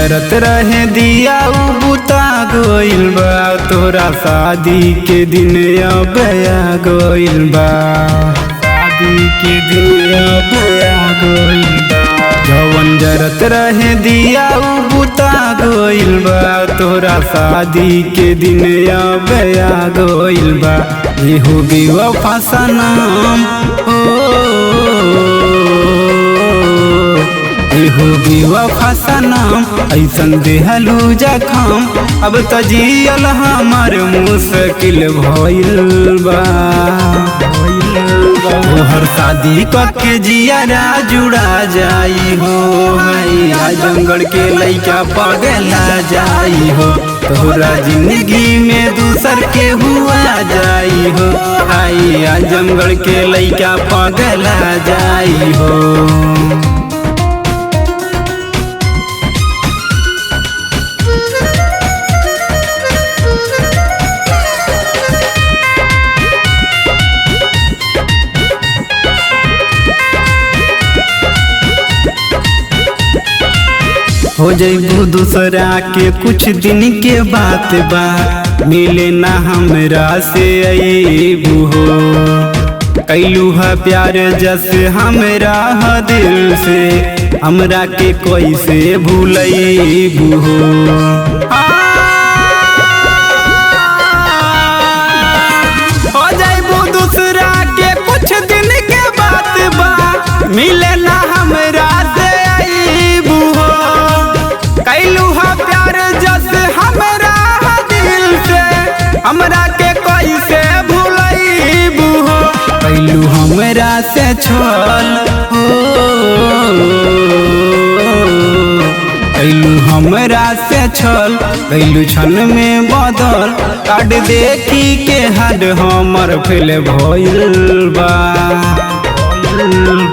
जरत रहे दिया उ बुता गइल बा, तोरा शादी के दिन अब आ गइल बा, शादी के दिन अब आ गइल बा। जवन जरत रहे दिया उ बुता गइल बा, तोरा शादी के दिन अब आ गइल बा। एहो बेवफा सनम हो, एहो बेवफा सनम ऐसन देहलू जखम, अब त जियल हमार मुश्किल भइल बा। तोहर शादी करके जियारा जुड़ा जाई हो, आजमगढ़ के लइका पगला जाई हो। तोहरा जिंदगी में दूसर के हुआ जाई हो, आई आजमगढ़ के लइका पगला जाई हो। हो जइबू दूसरा के कुछ दिन के बात बा, मिले ना हमरा से अइबू हो। कैलू है प्यार जस हमरा है दिल से, हमरा के कैसे भूलइबू हो। हो जइबू दूसरा के कुछ दिन के बात बा, मिले ना हमरा से अइबू हो। कैलू है प्यार जस हमरा दिल से, हमरा के कैसे भूलइबू हो। कैलू हमरा से छल हो, कैलू हमरा से छल, कैलू क्षण में बदल। कार्ड देखी के हद हमर फेल भइल बा।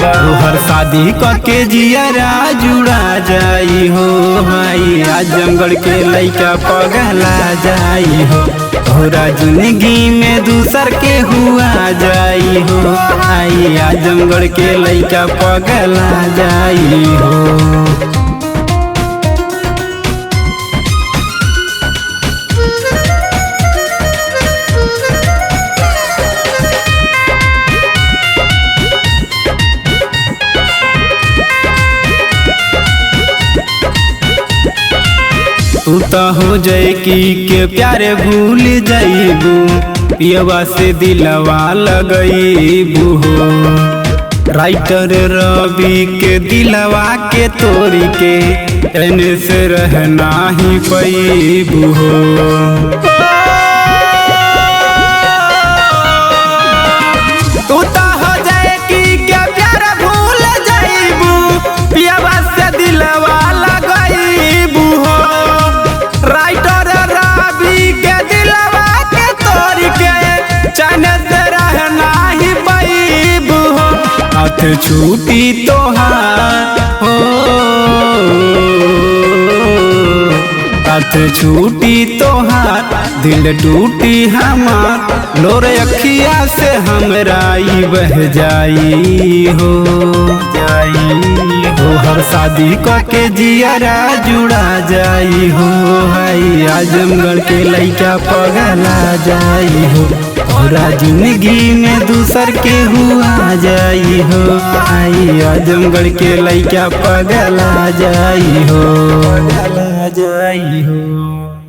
तोहर शादी करके जियारा जुड़ा जाई हो, भाई आजमगढ़ के लइका पगला जाई हो। तोहरा जिंदगी में दूसर के हुआ जाई हो, आई आजमगढ़ के लइका पगला जाई हो। तू तो हो जाए के प्यारे भूल जाइबू, पियवा से दिलवा लगइबू हो। राइटर रवि के दिलवा के तोड़ी के एने से रहना ही पैबू हो। तू तो हो जाए के प्यारे भूल जाइबू, पियवा से दिलवा लगइबू हो। राइटर रवि के दिलवा के तोड़ के चैन से रहना ही पैबू हो। हाथ छूटी तोहार हो, हाथ छूटी तोहार, दिल टूटी हमार। लोर अखिया से हमरा ई बह जाई हो, हर शादी करके जियारा जुड़ा जाई हो, हाई आजमगढ़ के लइका पगला जाई हो। तोरा जिंदगी में दूसर के हुआ जाई हो, आई आजमगढ़ के लइका पगला जाई हो, पगला जाई हो।